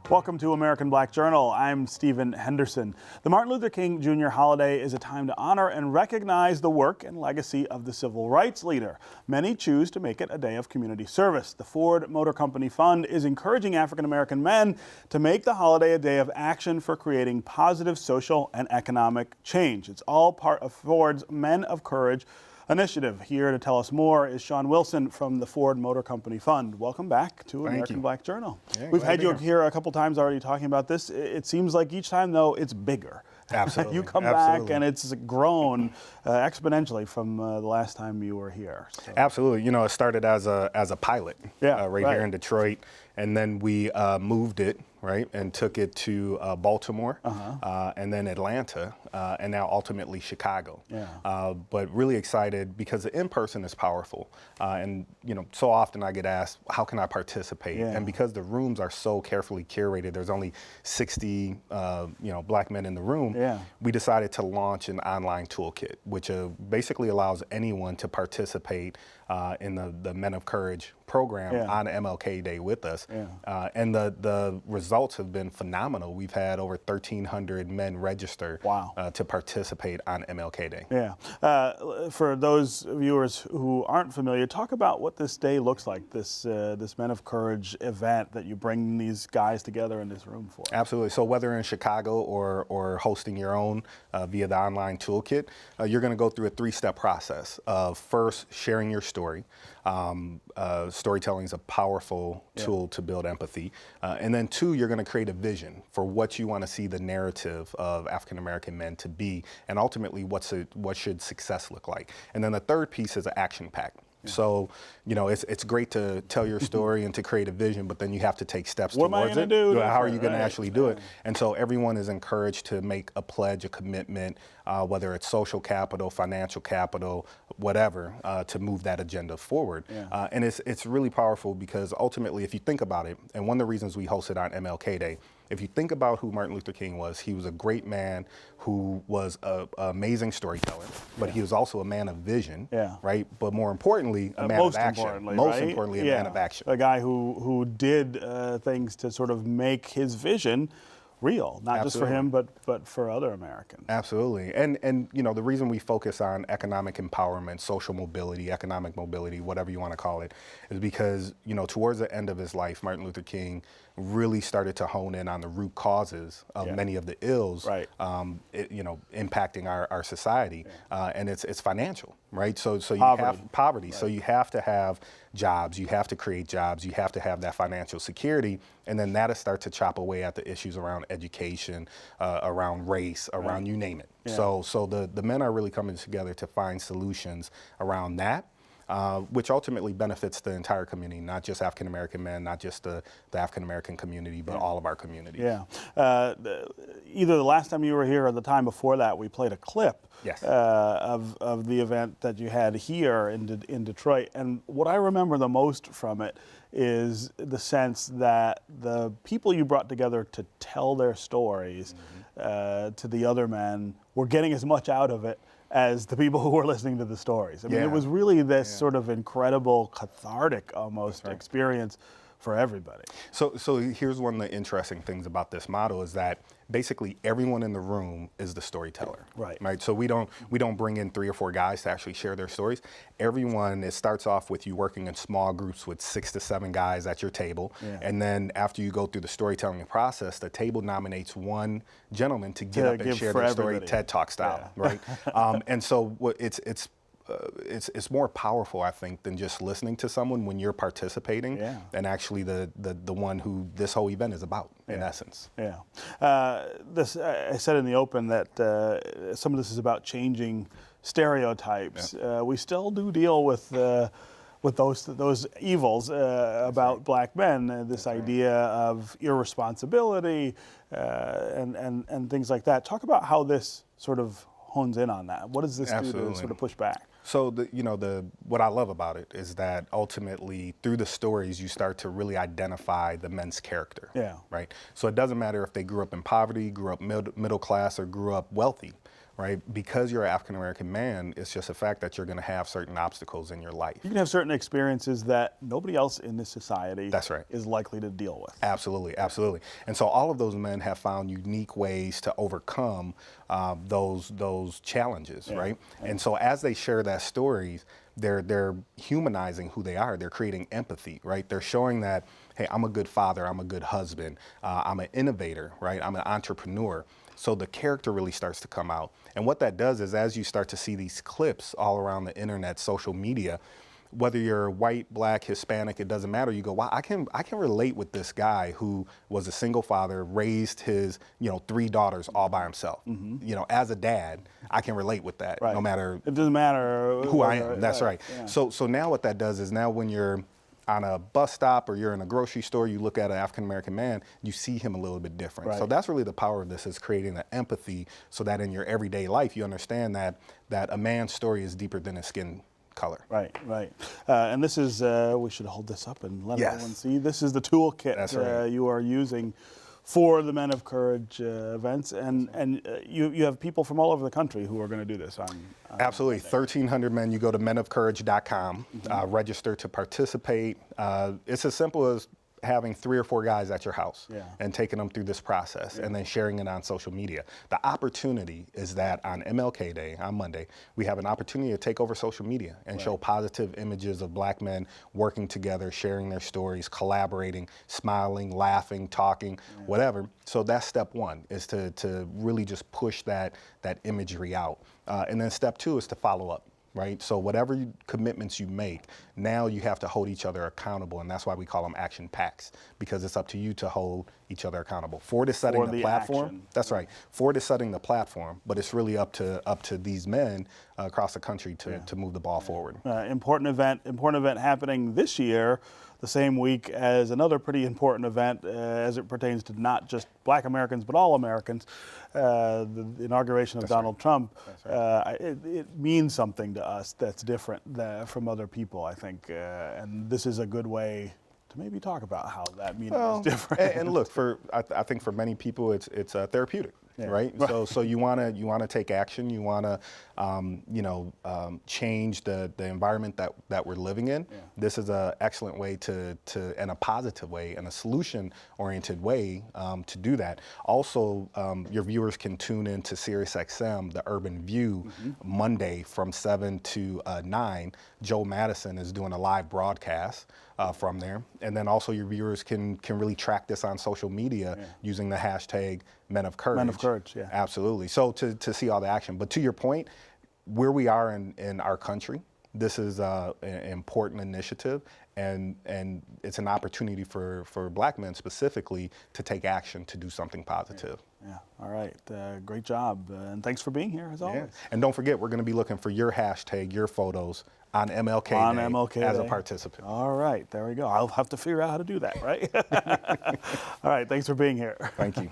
Welcome to American Black Journal. I'm Stephen Henderson. The Martin Luther King Jr. holiday is a time to honor and recognize the work and legacy of the civil rights leader. Many choose to make it a day of community service. The Ford Motor Company Fund is encouraging African American men to make the holiday a day of action for creating positive social and economic change. It's all part of Ford's Men of Courage initiative. Here to tell us more is Shawn Wilson from the Ford Motor Company Fund. Welcome back to American Black Journal. Yeah, We've had you here a couple times already talking about this. It seems like each time, though, it's bigger. Absolutely. You come back and it's grown exponentially from the last time you were here. So. Absolutely. You know, it started as a pilot right here in Detroit, and then we moved it, right, and took it to Baltimore, and then Atlanta, and now ultimately Chicago. But really excited because the in-person is powerful. And, you know, so often I get asked, how can I participate? And because the rooms are so carefully curated, there's only 60, you know, black men in the room, we decided to launch an online toolkit, which basically allows anyone to participate in the Men of Courage program on MLK Day with us. And the results have been phenomenal. We've had over 1,300 men register to participate on MLK Day. For those viewers who aren't familiar, talk about what this day looks like, this Men of Courage event that you bring these guys together in this room for. Absolutely. So whether in Chicago or hosting your own via the online toolkit, you're going to go through a three-step process of first sharing your story. Storytelling is a powerful tool to build empathy. And then two, you're going to create a vision for what you want to see the narrative of African American men to be, and ultimately what should success look like. And then the third piece is an action pack. So, you know, it's great to tell your story and to create a vision, but then you have to take steps towards it. What am I going to do? How are you going to actually do it? And so everyone is encouraged to make a pledge, a commitment, whether it's social capital, financial capital, whatever, to move that agenda forward. And it's really powerful because ultimately, if you think about it, and one of the reasons we hosted on MLK Day, if you think about who Martin Luther King was, he was a great man who was an amazing storyteller, but he was also a man of vision, right? But more importantly, a man of action. Most importantly, a man of action. A guy who did things to sort of make his vision real, not just for him, but for other Americans. Absolutely. And you know, the reason we focus on economic empowerment, social mobility, economic mobility, whatever you want to call it, is because, you know, towards the end of his life, Martin Luther King really started to hone in on the root causes of many of the ills, you know, impacting our society, and it's financial, right? So you have poverty. So you have to have jobs, you have to create jobs, you have to have that financial security, and then that'll start to chop away at the issues around education, around race, around you name it. So the men are really coming together to find solutions around that. Which ultimately benefits the entire community, not just African American men, not just the African American community, but all of our communities. Either the last time you were here or the time before that, we played a clip of the event that you had here in Detroit. And what I remember the most from it is the sense that the people you brought together to tell their stories to the other men were getting as much out of it as the people who were listening to the stories. I mean, it was really this sort of incredible, cathartic almost experience for everybody. So here's one of the interesting things about this model is that basically everyone in the room is the storyteller. Right. So we don't bring in 3 or 4 guys to actually share their stories. Everyone, it starts off with you working in small groups with 6 to 7 guys at your table. And then after you go through the storytelling process, the table nominates one gentleman to get up and share their story, TED Talk style, right? And so it's more powerful, I think, than just listening to someone when you're participating and actually the one who this whole event is about, in essence. I said in the open that some of this is about changing stereotypes. We still do deal with those evils about black men, this idea of irresponsibility and things like that. Talk about how this sort of hones in on that. What does this do to sort of push back? So what I love about it is that ultimately through the stories you start to really identify the men's character. Right. So it doesn't matter if they grew up in poverty, grew up middle class, or grew up wealthy. right? Because you're an African-American man, it's just a fact that you're going to have certain obstacles in your life. You can have certain experiences that nobody else in this society That's right. is likely to deal with. Absolutely, absolutely. And so all of those men have found unique ways to overcome those challenges, right? And so as they share that stories, they're humanizing who they are. They're creating empathy, right? They're showing that, hey, I'm a good father, I'm a good husband, I'm an innovator, right? I'm an entrepreneur. So the character really starts to come out. And what that does is as you start to see these clips all around the internet, social media, whether you're white, black, Hispanic, it doesn't matter. You go, wow, I can relate with this guy who was a single father, raised his, 3 daughters all by himself. As a dad, I can relate with that, no matter. It doesn't matter who I am. That's right. Yeah. So now what that does is now when you're on a bus stop or you're in a grocery store, you look at an African-American man, you see him a little bit different. So that's really the power of this, is creating the empathy so that in your everyday life, you understand that a man's story is deeper than his skin color. Right. And this is, we should hold this up and let everyone see. This is the toolkit you are using for the Men of Courage events, and you have people from all over the country who are going to do this. Absolutely, 1,300 men. You go to menofcourage.com, register to participate. It's as simple as having 3 or 4 guys at your house and taking them through this process and then sharing it on social media. The opportunity is that on MLK Day, on Monday, we have an opportunity to take over social media and show positive images of black men working together, sharing their stories, collaborating, smiling, laughing, talking, whatever. So that's step 1, is to really just push that imagery out. And then step 2 is to follow up. Right? So whatever commitments you make, now you have to hold each other accountable, and that's why we call them action packs, because it's up to you to hold each other accountable. Ford is setting the platform. Action. That's right. Ford is setting the platform, but it's really up to these men across the country to move the ball forward. Important event happening this year, the same week as another pretty important event as it pertains to not just black Americans, but all Americans, the inauguration of Donald Trump. It means something to us that's different from other people, I think. And this is a good way to maybe talk about how that meaning is different. And look, I think for many people, it's therapeutic. Right? So you want to take action. You want to change the environment that we're living in. This is an excellent way and a positive way and a solution-oriented way to do that. Also, your viewers can tune in to SiriusXM, The Urban View, Monday from 7 to 9. Joe Madison is doing a live broadcast from there. And then also your viewers can really track this on social media using the hashtag Men of Courage. Men of Courage, Absolutely. So to see all the action. But to your point, where we are in our country, this is an important initiative, and it's an opportunity for black men specifically to take action to do something positive. All right. Great job. And thanks for being here, as always. And don't forget, we're going to be looking for your hashtag, your photos on MLK Day as a participant. All right. There we go. I'll have to figure out how to do that, right? All right. Thanks for being here. Thank you.